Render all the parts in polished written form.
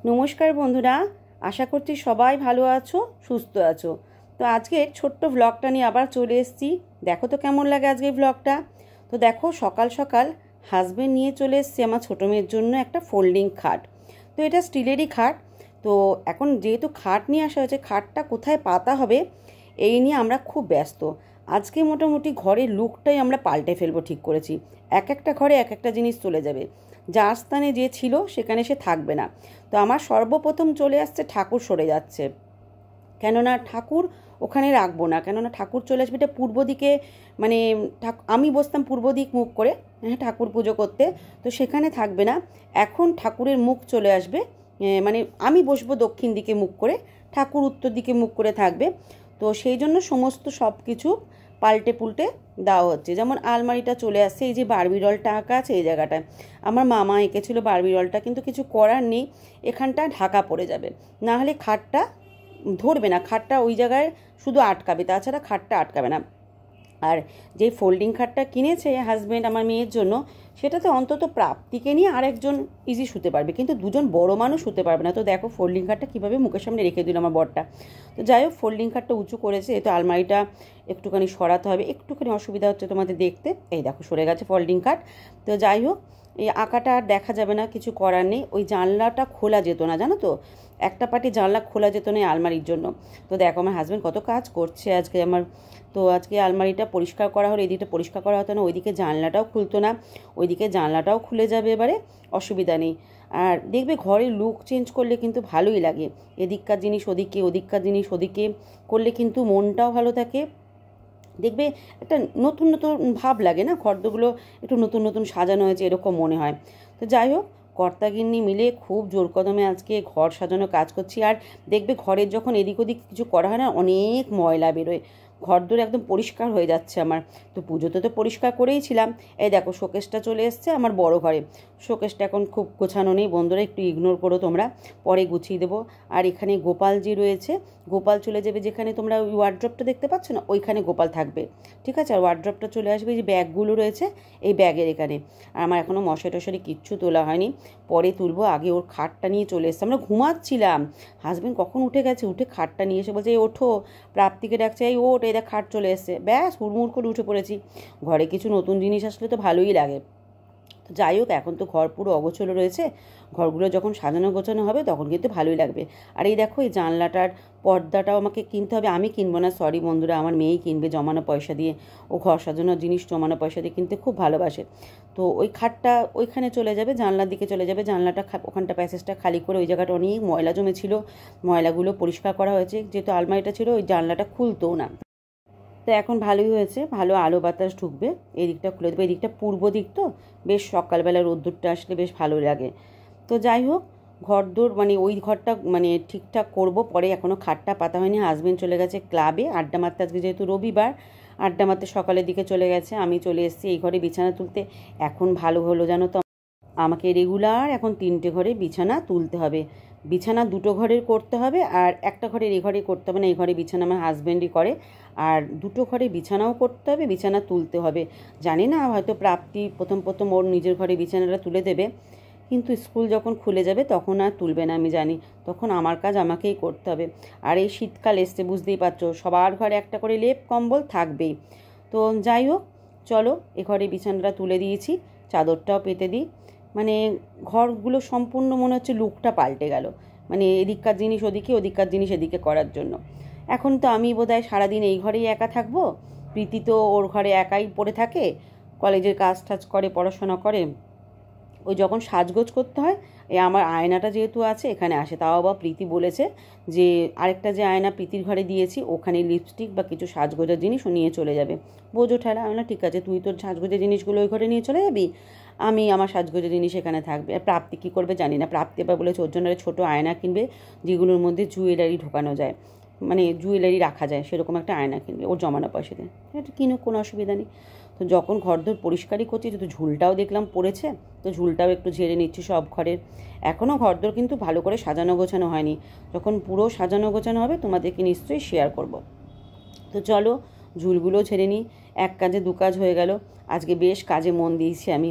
নমস্কার বন্ধুরা, আশা করছি সবাই ভালো আছো, সুস্থ আছো। তো আজকে ছোট্ট ভ্লগটা নিয়ে আবার চলে এসেছি। দেখো তো কেমন লাগে আজকে ভ্লগটা। তো দেখো, সকাল সকাল হাজবেন্ড নিয়ে চলে এসেছি আমার ছোটো মেয়ের জন্য একটা ফোল্ডিং খাট। তো এটা স্টিলেরই খাট। তো এখন যেহেতু খাট নিয়ে আসা হয়েছে, খাটটা কোথায় পাতা হবে এই নিয়ে আমরা খুব ব্যস্ত। আজকে মোটামুটি ঘরের লুকটাই আমরা পাল্টে ফেলবো ঠিক করেছি। এক একটা ঘরে এক একটা জিনিস চলে যাবে। যার স্থানে যে ছিল সেখানে সে থাকবে না। তো আমার সর্বপ্রথম চলে আসছে ঠাকুর সরে যাচ্ছে, কেননা ঠাকুর ওখানে রাখবো না, কেননা ঠাকুর চলে আসবে এটা পূর্ব দিকে। মানে আমি বসতাম পূর্ব দিক মুখ করে, হ্যাঁ, ঠাকুর পুজো করতে। তো সেখানে থাকবে না, এখন ঠাকুরের মুখ চলে আসবে, মানে আমি বসবো দক্ষিণ দিকে মুখ করে, ঠাকুর উত্তর দিকে মুখ করে থাকবে। তো সেই জন্য সমস্ত সব কিছু পাল্টে পুল্টে দেওয়া হচ্ছে। যেমন আলমারিটা চলে আসছে, এই যে বারবি ডলটা আঁকা আছে এই জায়গাটায় আমার মামা এঁকেছিল বারবি ডলটা, কিন্তু কিছু করার নেই, এখানটা ঢাকা পড়ে যাবে, না হলে খাটটা ধরবে না, খাটটা ওই জায়গায় শুধু আটকাবে, তাছাড়া খাটটা আটকাবে না। আর যে ফোল্ডিং খাটটা কিনেছে হাজব্যান্ড আমার মেয়ের জন্য, সেটাতে অন্তত প্রাপ্তিকে নিয়ে আরেকজন ইজি শুতে পারবে, কিন্তু দুজন বড় মানুষ শুতে পারবে না। তো দেখো ফোল্ডিং খাটটা কীভাবে মুখের সামনে রেখে দিল আমার বরটা। তো যাই হোক, ফোল্ডিং খাটটা উঁচু করেছে, এ তো আলমারিটা একটুখানি সরাতে হবে, একটুখানি অসুবিধা হচ্ছে তোমাদের দেখতে। এই দেখো সরে গেছে ফোল্ডিং খাট। তো যাই হোক, এই আঁকাটা আর দেখা যাবে না, কিছু করার নেই। ওই জানলাটা খোলা যেত না, জানো তো, একটা পাটি জানলা খোলা যেত না আলমারির জন্য। তো দেখো আমার হাজব্যান্ড কত কাজ করছে আজকে আমার। তো আজকে আলমারিটা পরিষ্কার করা হলো, এদিকটা পরিষ্কার করা হতো না, ওইদিকে জানলাটাও খুলতো না, ওইদিকে জানলাটাও খুলে যাবে এবারে, অসুবিধা নেই। আর দেখবে ঘরের লুক চেঞ্জ করলে কিন্তু ভালোই লাগে, এদিককার জিনিস ওদিকে, ওদিককার জিনিস ওদিকে করলে কিন্তু মনটাও ভালো থাকে। দেখবে একটা নতুন নতুন ভাব লাগে না, ঘরগুলো একটু নতুন নতুন সাজানো হয়েছে এরকম মনে হয়। তো যাই হোক, কর্তাগিন্নি মিলে খুব জোর কদমে আজকে ঘর সাজানো কাজ করছি। আর দেখবে ঘরের যখন এদিক ওদিক কিছু করা হয় না, অনেক ময়লা বেরোয়, ঘরদোর একদম পরিষ্কার হয়ে যাচ্ছে আমার। তো পুজোতে তো পরিষ্কার করেই ছিলাম। এই দেখো শোকেসটা চলে এসছে আমার বড় ঘরে। শোকেসটা এখন খুব গোছানো নেই বন্ধুরা, একটু ইগনোর করো তোমরা, পরে গুছিয়ে দেবো। আর এখানে গোপালজি রয়েছে, গোপাল চলে যাবে যেখানে তোমরা ওই ওয়ার্ড্রপটা দেখতে পাচ্ছ না, ওইখানে গোপাল থাকবে, ঠিক আছে। আর ওয়ার্ড্রপটা চলে আসবে, যে ব্যাগগুলো রয়েছে এই ব্যাগের এখানে। আর আমার এখনও মশারি টশারি কিচ্ছু তোলা হয়নি, পরে তুলবো। আগে ওর খাটটা নিয়ে চলে এসছে, আমরা ঘুমাচ্ছিলাম, হাজবেন্ড কখন উঠে গেছে, উঠে খাটটা নিয়ে এসে বলছে এই ওঠো, প্রাপ্তিকে ডাকছে এই ওঠ, এই দেখ খাট চলে এসছে, ব্যাস হুড়মুড় করে উঠে পড়েছি। ঘরে কিছু নতুন জিনিস আসলে তো ভালোই লাগে। তো যাই হোক, এখন তো ঘর পুরো অগোছলো রয়েছে, ঘরগুলো যখন সাজানো গোছানো হবে তখন কিন্তু ভালোই লাগবে। আর এই দেখো এই জানলাটার পর্দাটাও আমাকে কিনতে হবে, আমি কিনবো না, সরি বন্ধুরা, আমার মেয়েই কিনবে জমানো পয়সা দিয়ে। ও ঘর সাজানোর জিনিস জমানো পয়সা দিয়ে কিনতে খুব ভালোবাসে। তো ওই খাটটা ওইখানে চলে যাবে, জানলার দিকে চলে যাবে, জানলাটা ওখানটা প্যাসেজটা খালি করে, ওই জায়গাটা অনেক ময়লা জমেছিল, ময়লাগুলো পরিষ্কার করা হয়েছে। যেহেতু আলমারিটা ছিল ওই জানলাটা খুলতো না, তো এখন ভালোই হয়েছে, ভালো আলো বাতাস ঢুকবে। এই দিকটা খুলে দেবো, এই দিকটা পূর্ব দিক, তো বেশ সকালবেলা রোদ্দুরটা আসলে বেশ ভালো লাগে। তো যাই হোক, ঘরদোর মানে ওই ঘরটা মানে ঠিকঠাক করব পরে, এখনও খাটটা পাতা হয়নি। হাজবেন্ড চলে গেছে ক্লাবে আড্ডা মারতে, আজকে যেহেতু রবিবার, আড্ডা মারতে সকালের দিকে চলে গেছে। আমি চলে এসেছি এই ঘরে বিছানা তুলতে। এখন ভালো হলো জানো তো, আমাকে রেগুলার এখন 3টে ঘরে বিছানা তুলতে হবে। বিছানা 2টো ঘরের করতে হবে, আর একটা ঘরের এই ঘরে করতে হবে না, এই ঘরে বিছানা আমার হাজব্যান্ডই করে। আর 2টো ঘরে বিছানাও করতে হবে, বিছানা তুলতে হবে। জানি না, হয়তো প্রাপ্তি প্রথম প্রথম ওর নিজের ঘরে বিছানাটা তুলে দেবে, কিন্তু স্কুল যখন খুলে যাবে তখন আর তুলবে না আমি জানি, তখন আমার কাজ আমাকেই করতে হবে। আর এই শীতকাল এসছে বুঝতেই পারছো, সবার ঘরে একটা করে লেপ কম্বল থাকবেই। তো যাই হোক, চলো এ ঘরে বিছানাটা তুলে দিয়েছি, চাদরটাও পেতে দিই। মানে ঘরগুলো সম্পূর্ণ মনে হচ্ছে লুকটা পাল্টে গেল, মানে এদিককার জিনিস ওদিকে, ওদিককার জিনিস এদিকে করার জন্য। এখন তো আমি বোধহয় সারাদিন এই ঘরেই একা থাকবো, প্রীতি তো ওর ঘরে একাই পড়ে থাকে, কলেজের কাজ টাজ করে, পড়াশোনা করে। ওই যখন সাজগোজ করতে হয়, এই আমার আয়নাটা যেহেতু আছে এখানে আসে, তাও আবার প্রীতি বলেছে যে আরেকটা যে আয়না প্রীতির ঘরে দিয়েছি ওখানে লিপস্টিক বা কিছু সাজগোজার জিনিস ও নিয়ে চলে যাবে। বোঝো ঠেলা, আমি না ঠিক আছে, তুই তোর সাজগোজের জিনিসগুলো ওই ঘরে নিয়ে চলে যাবি, আমি আমার সাজগোজের জিনিস এখানে থাকবে। আর প্রাপ্তি কী করবে জানি না, প্রাপ্তি এবার বলেছে ওর জন্য ছোটো আয়না কিনবে যেগুলোর মধ্যে জুয়েলারি ঢোকানো যায়, মানে জুয়েলারি রাখা যায় সেরকম একটা আয়না কিনবে ওর জমানো পয়সা দিয়ে। এটা কিনুক, কোনো অসুবিধা নেই। তো যখন ঘরদোর পরিষ্কারই করছি, তো ঝুলটাও দেখলাম পড়েছে, তো ঝুলটাও একটু ঝেড়ে নিচ্ছি সব ঘরের। এখনও ঘরদোর কিন্তু ভালো করে সাজানো গোছানো হয়নি, যখন পুরো সাজানো গোছানো হবে তোমাদেরকে নিশ্চয়ই শেয়ার করব। তো চলো ঝুলগুলো ঝেড়ে নিই, এক কাজে 2 কাজ হয়ে গেল। আজকে বেশ কাজে মন দিয়েছি আমি।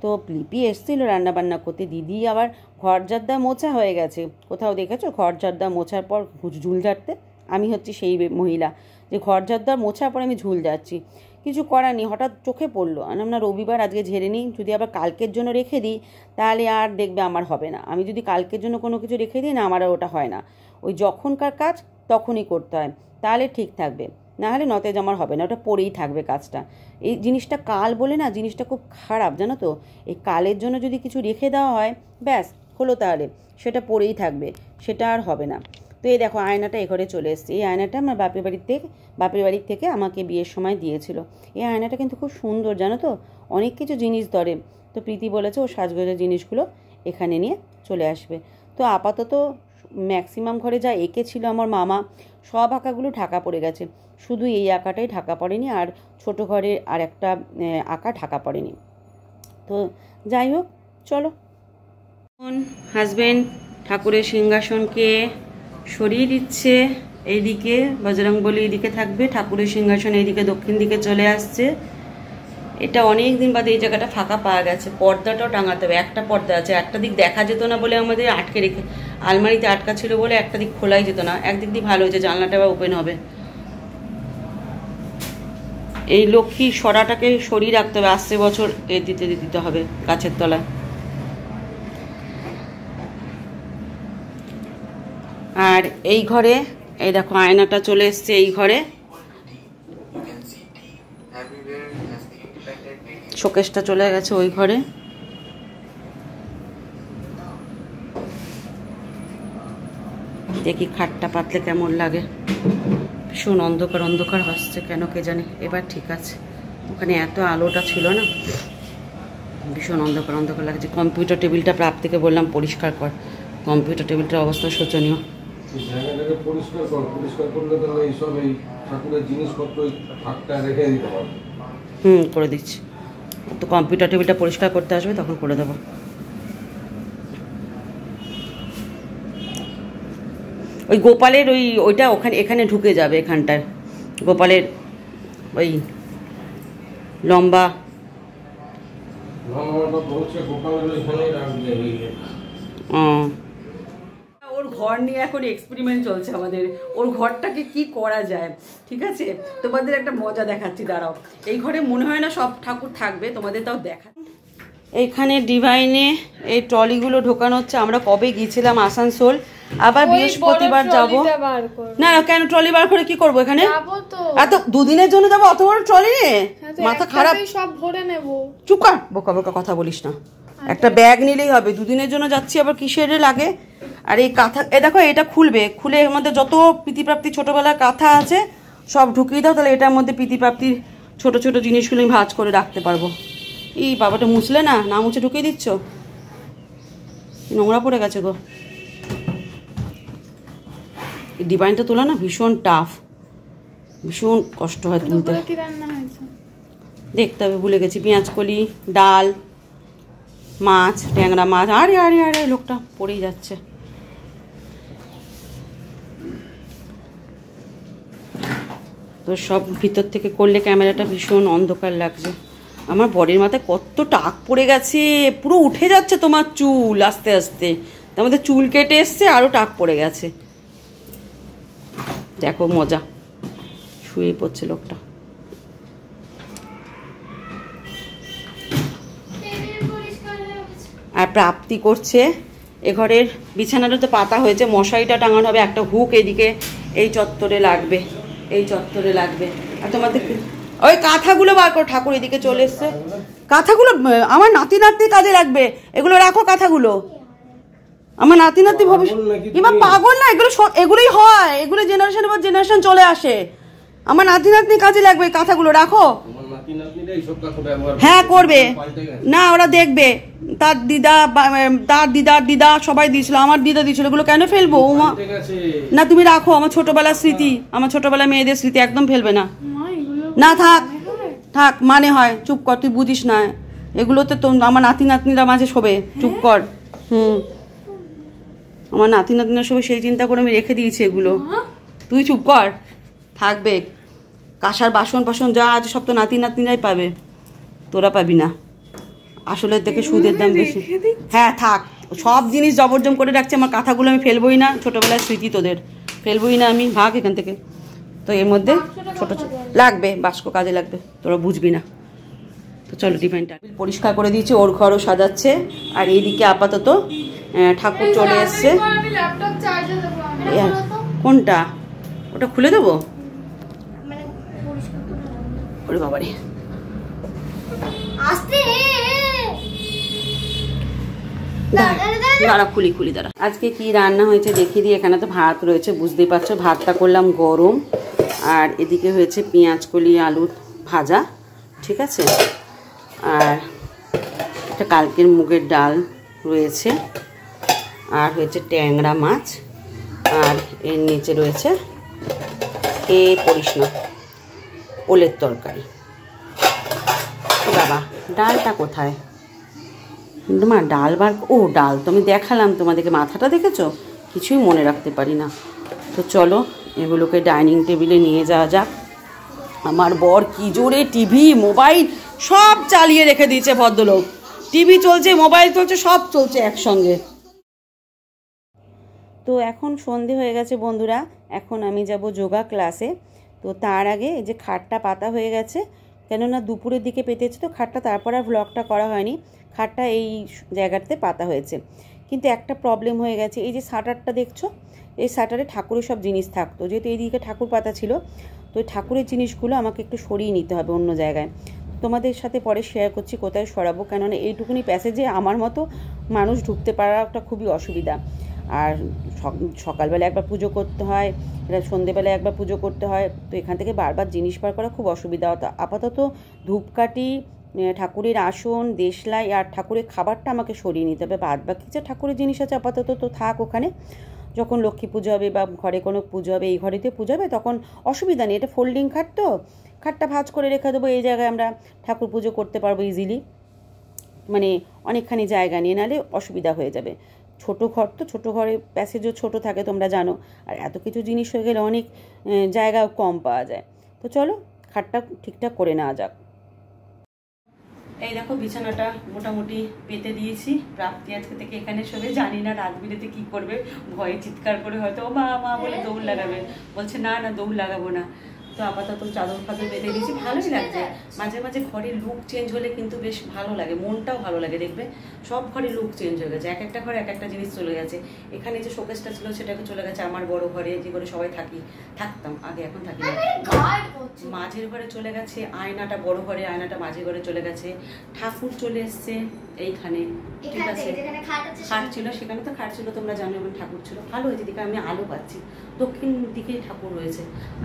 তো লিপি এসেছিল রান্নাবান্না করতে, দিদি আবার ঘর ঝাড়দা মোছা হয়ে গেছে। কোথাও দেখেছো ঘর ঝাড়দা মোছার পর ঝুল ঝাড়তে? আমি হচ্ছি সেই মহিলা যে ঘর ঝাড়দা মোছার পর আমি ঝুল ঝাড়ছি। কিছু করার নেই, হঠাৎ চোখে পড়লো না রবিবার আজকে ঝেড়ে নিই, যদি আবার কালকের জন্য রেখে দিই তাহলে আর দেখবে আমার হবে না। আমি যদি কালকের জন্য কোনো কিছু রেখে দিই না, আমার আর ওটা হয় না। ওই যখনকার কাজ তখনই করতে হয়, তাহলে ঠিক থাকবে, নাহলে নতেজ আমার হবে না, ওটা পড়েই থাকবে কাজটা। এই জিনিসটা কাল বলে না, জিনিসটা খুব খারাপ জানো তো। এই কালের জন্য যদি কিছু রেখে দেওয়া হয় ব্যাস হলো, তাহলে সেটা পড়েই থাকবে, সেটা আর হবে না। তো এই দেখো আয়নাটা এ ঘরে চলে এসছে। এই আয়নাটা আমার বাপের বাড়ির থেকে আমাকে বিয়ের সময় দিয়েছিল। এই আয়নাটা কিন্তু খুব সুন্দর জানো তো, অনেক কিছু জিনিস ধরে। তো প্রীতি বলেছে ও সাজগোজের জিনিসগুলো এখানে নিয়ে চলে আসবে। তো আপাতত ম্যাক্সিমাম ঘরে যা এঁকেছিল আমার মামা, সব আঁকাগুলো ঢাকা পড়ে গেছে, শুধু এই আঁকাটাই ঢাকা পড়েনি, আর ছোট ঘরে আর একটা আঁকা ঢাকা পড়েনি। তো যাই হোক, চলো। হাজবেন্ড ঠাকুরের সিংহাসনকে সরিয়ে দিচ্ছে, এইদিকে বজরংবলী এইদিকে থাকবে, ঠাকুরের সিংহাসন এইদিকে দক্ষিণ দিকে চলে আসছে। এটা অনেক দিন বাদে এই জায়গাটা ফাঁকা পাওয়া গেছে। পর্দাটাও টাঙাতে হবে, একটা পর্দা আছে, একটা দিক দেখা যেত না বলে আমাদের আটকে রেখে, আলমারিতে আটকা ছিল বলে একটা দিক খোলাই যেত না, একদিক দিয়ে ভালো হয়েছে, জানলাটা আবার ওপেন হবে। এই লক্ষ্মী সরাটাকে সরিয়ে রাখতে হবে, আসছে বছর দিতে হবে গাছের তলায়। আর এই ঘরে এই দেখো আয়নাটা চলে এসছে, এই ঘরে শোকেসটা চলে গেছে ওই ঘরে। দেখি খাটটা পাতলে কেমন লাগে। ভীষণ অন্ধকার অন্ধকার হচ্ছে কেন কে জানে, এবার ঠিক আছে। ওখানে এত আলোটা ছিল না, ভীষণ অন্ধকার অন্ধকার লাগছে। কম্পিউটার টেবিলটা প্রাপ্তিকে বললাম পরিষ্কার কর, কম্পিউটার টেবিলটার অবস্থা শোচনীয়। করে দিচ্ছি। তো কম্পিউটার টেবিলটা পরিষ্কার করতে আসবে, তখন করে দেবো। ওই গোপালের ওইটা ওখানে এখানে ঢুকে যাবে, এখানটার গোপালের ওই লম্বা ওর ঘর নিয়ে এখন এক্সপেরিমেন্ট চলছে আমাদের। ওর ঘরটাকে কি করা যায়, ঠিক আছে, তোমাদের একটা মজা দেখাচ্ছি, দাঁড়াও। এই ঘরে মনে হয় না সব ঠাকুর থাকবে, তোমাদের তাও দেখা। এইখানে ডিভাইনে এই ট্রলিগুলো ঢোকানো হচ্ছে। আমরা কবে গিয়েছিলাম আসানসোল, আবার বৃহস্পতিবার যাবো। না কেন ট্রলি বার করে কি করবো এখানে? এত দুদিনের জন্য যাবো, অত বড় ট্রলি নিয়ে? মাথা খারাপ। সব ভরে নেব। চুপ কর, বোকা বোকা কথা বলিস না। একটা ব্যাগ নিলেই হবে, দুদিনের জন্য যাচ্ছি, আবার কিসের লাগে। আর এই কাঁথা এ দেখো, এটা খুলবে, খুলে এর মধ্যে যত প্রীতিপ্রাপ্তি ছোটবেলার কাঁথা আছে সব ঢুকিয়ে দাও, তাহলে এটার মধ্যে প্রীতিপ্রাপ্তির ছোট ছোট জিনিসগুলো আমি ভাঁজ করে রাখতে পারবো। এই বাবাটা মুছলে না, না মুছে ঢুকিয়ে দিচ্ছ, নোংরা পড়ে গেছে গো। এই ডিজাইনটা তোলা না ভীষণ টাফ, ভীষণ কষ্ট হয় তুলতে। দেখতে হবে, ভুলে গেছি। পেঁয়াজ কলি, ডাল, মাছ, ট্যাংরা মাছ। আরে আরে আরে লোকটা পড়েই যাচ্ছে। তো সব ভিতর থেকে করলে ক্যামেরাটা ভীষণ অন্ধকার লাগছে। আমার বডির মাথায় কত টাক পড়ে গেছে, পুরো উঠে যাচ্ছে তোমার চুল আস্তে আস্তে। তার মধ্যে চুল কেটে এসছে, আরও টাক পড়ে গেছে। দেখো মজা, শুয়ে পড়ছে লোকটা। আর প্রাপ্তি করছে। এ ঘরের বিছানাটা তো পাতা হয়েছে, মশারিটা টাঙানো হবে, একটা হুক এদিকে এই চত্বরে লাগবে, এই চত্বরে লাগবে। আর তোমাদের ওই কাঁথাগুলো বার করো, ঠাকুর এদিকে চলে এসছে। কাঁথাগুলো আমার নাতি নাতনির কাজে লাগবে, এগুলো রাখো কাঁথাগুলো। আমার নাতি নাতনি ভবিষ্যৎ এবার পাগল না, এগুলোই হয়, এগুলো জেনারেশনের পর জেনারেশন চলে আসে। আমার নাতি নাতনির কাজে লাগবে, কাঁথাগুলো রাখো। হ্যাঁ করবে না, ওরা দেখবে। তার দিদা সবাই দিয়েছিল, আমার দিদা দিয়েছিল, এগুলো কেন ফেলবো? না তুমি রাখো, আমার ছোটবেলার স্মৃতি, আমার ছোটবেলার মেয়েদের স্মৃতি, একদম ফেলবে না। না থাক থাক, মানে হয়, চুপ কর, তুই বুঝিস না, এগুলোতে তো আমার নাতি নাতনিরা মাঝে শোবে, চুপ কর। আমার নাতি নাতনিরা শোবে, সেই চিন্তা করে আমি রেখে দিয়েছি এগুলো, তুই চুপ কর। থাকবে কাঁসার বাসন বাসন যা আছে সব তো নাতি নাতনিরাই পাবে, তোরা পাবি না। আসলে দেখে সুদের দাম বেশি। হ্যাঁ থাক, সব জিনিস জবরজম করে রাখছে। আমার কাঁথাগুলো আমি ফেলবোই না, ছোটোবেলার স্মৃতি তোদের, ফেলবোই না আমি, ভাগ এখান থেকে। তো এর মধ্যে ছোটো লাগবে, বাস্ক কাজে লাগবে, তোরা বুঝবি না। তো চলো টিফিনটা পরিষ্কার করে দিয়েছি, ওর ঘরও সাজাচ্ছে। আর এইদিকে আপাতত ঠাকুর চলে এসছে। কোনটা? ওটা খুলে দেবো? ওরে বাবারে, দাঁড়া খুলি দাঁড়া। আজকে কি রান্না হয়েছে দেখিয়ে দিই। এখানে তো ভাত রয়েছে, বুঝতেই পারছো। ভাতটা করলাম গরম, আর এদিকে হয়েছে পেঁয়াজকলি আলু ভাজা, ঠিক আছে। আর একটা কালকের মুগের ডাল রয়েছে, আর হয়েছে ট্যাংরা মাছ, আর এর নিচে রয়েছে পরিস না ওলের তরকারি। বাবা, ডালটা কোথায়? মা ডাল ডাল তো আমি দেখালাম তোমাদেরকে, মাথাটা দেখেছো? কিছুই মনে রাখতে পারি না। তো চলো এগুলোকে ডাইনিং টেবিলে নিয়ে যাওয়া যাক। আমার বর কি জোরে টিভি মোবাইল সব চালিয়ে রেখে দিয়েছে ভদ্রলোক। টিভি চলছে, মোবাইল চলছে, সব চলছে একসঙ্গে। তো এখন সন্ধে হয়ে গেছে বন্ধুরা, এখন আমি যাব যোগা ক্লাসে। তো তার আগে এই যে খাটটা পাতা হয়ে গেছে, কেননা দুপুরের দিকে পেতেছে তো খাটটা, তারপর আর ভ্লগটা করা হয়নি। খাটটা এই জায়গাটাতে পাতা হয়েছে, কিন্তু একটা প্রবলেম হয়ে গেছে। এই যে শাটারটা দেখছো, এই শাটারে ঠাকুরের সব জিনিস থাকতো, যেহেতু এইদিকে ঠাকুর পাতা ছিল, তো এই ঠাকুরের জিনিসগুলো আমাকে একটু সরিয়ে নিতে হবে অন্য জায়গায়। তোমাদের সাথে পরে শেয়ার করছি কোথায় সরাবো, কেননা এইটুকুনি প্যাসেজে আমার মতো মানুষ ঢুকতে পারাটা খুবই অসুবিধা। আর সকালবেলা একবার পুজো করতে হয়, সন্ধেবেলায় একবার পুজো করতে হয়, তো এখান থেকে বারবার জিনিস বার করা খুব অসুবিধা হতো। আপাতত ধূপকাঠি, ঠাকুরের আসন, দেশলাই আর ঠাকুরের খাবারটা আমাকে সরিয়ে নিতে হবে। বাদ বাকি যে ঠাকুরের জিনিস আছে আপাতত তো থাক ওখানে। যখন লক্ষ্মী পুজো হবে বা ঘরে কোনো পুজো হবে, এই ঘরেতে পুজো হবে, তখন অসুবিধা নেই। এটা ফোল্ডিং খাট, তো খাটটা ভাঁজ করে রেখে দেবো, এই জায়গায় আমরা ঠাকুর পুজো করতে পারবো ইজিলি, মানে অনেকখানি জায়গা নিয়ে, নাহলে অসুবিধা হয়ে যাবে। ছোটো ঘর তো, ছোটো ঘরে প্যাসেজও ছোটো থাকে তোমরা জানো, আর এত কিছু জিনিস হয়ে গেলে অনেক জায়গাও কম পাওয়া যায়। তো চলো খাটটা ঠিকঠাক করে নেওয়া যাক। এই দেখো বিছানাটা মোটামুটি পেতে দিয়েছি। প্রাপ্তি আজকে থেকে এখানে শোবে, জানি না রাত বিরেতে কী করবে, ভয়ে চিৎকার করে হয়তো ও মা মা বলে দৌড় লাগাবে, বলছে না না দৌড় লাগাবো না। তো আপাতত চাদর ফাদর বেঁধে দিয়েছি, ভালোই লাগছে। মাঝে মাঝে ঘরের লুক চেঞ্জ হলে কিন্তু বেশ ভালো লাগে, মনটাও ভালো লাগে। দেখবে সব ঘরে লুক চেঞ্জ হয়ে গেছে, এক একটা ঘরে এক একটা জিনিস চলে গেছে। এখানে যে শোকেসটা ছিল সেটাকে চলে গেছে আমার বড় ঘরে, যে ঘরে সবাই থাকতাম আগে, এখন থাকি না। মাঝের ঘরে চলে গেছে আয়নাটা, বড় ঘরে আয়নাটা মাঝের ঘরে চলে গেছে। ঠাকুর চলে এসছে এইখানে, ঠিক আছে। খাট ছিল, সেখানে তো খাট ছিল তোমরা জানো, এবং ঠাকুর ছিল। ভালো হয়েছে দিকে আমি আলো পাচ্ছি, দক্ষিণ দিকেই ঠাকুর রয়েছে।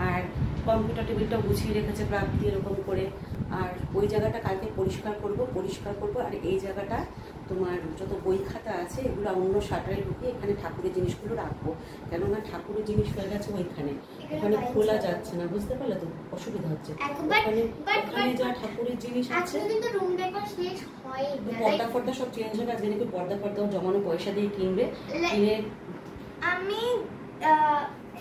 আর কম্পিউটার টেবিলটাও গুছিয়ে রেখেছে প্রাপ্তি এরকম করে। আর ওই জায়গাটা কালকে পরিষ্কার করব। আর এই জায়গাটা তোমার যত বই খাতা আছে এগুলো অন্য শাটারে ঢুকিয়ে এখানে ঠাকুরের জিনিসগুলো রাখবো, কেননা ঠাকুরের জিনিস হয়ে গেছে ওইখানে, ওখানে খোলা যাচ্ছে না, বুঝতে পারলে তো, অসুবিধা হচ্ছে। ওখানে যা ঠাকুরের জিনিস আছে, পর্দা ফর্দা সব চেঞ্জ হবে। আজকে নাকি পর্দা ফর্দা জমানো পয়সা দিয়ে কিনবে, কিনে আমি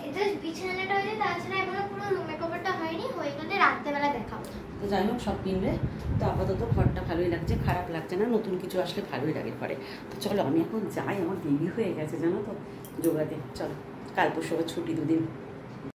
এটা বিছানাটা হয়েছে, তাছাড়া এখনো পুরো রুম মেকওভারটা হয়নি, হয়ে রাত্রেবেলা দেখাবো। তো যাই হোক সব কিনবে। তো আপাতত ঘরটা ভালোই লাগছে, খারাপ লাগছে না, নতুন কিছু আসলে ভালোই লাগে ঘরে। তো চলো আমি এখন যাই, আমার দেরি হয়ে গেছে জানো তো যোগাতে। চলো কাল পরশু ছুটি, 2 দিন।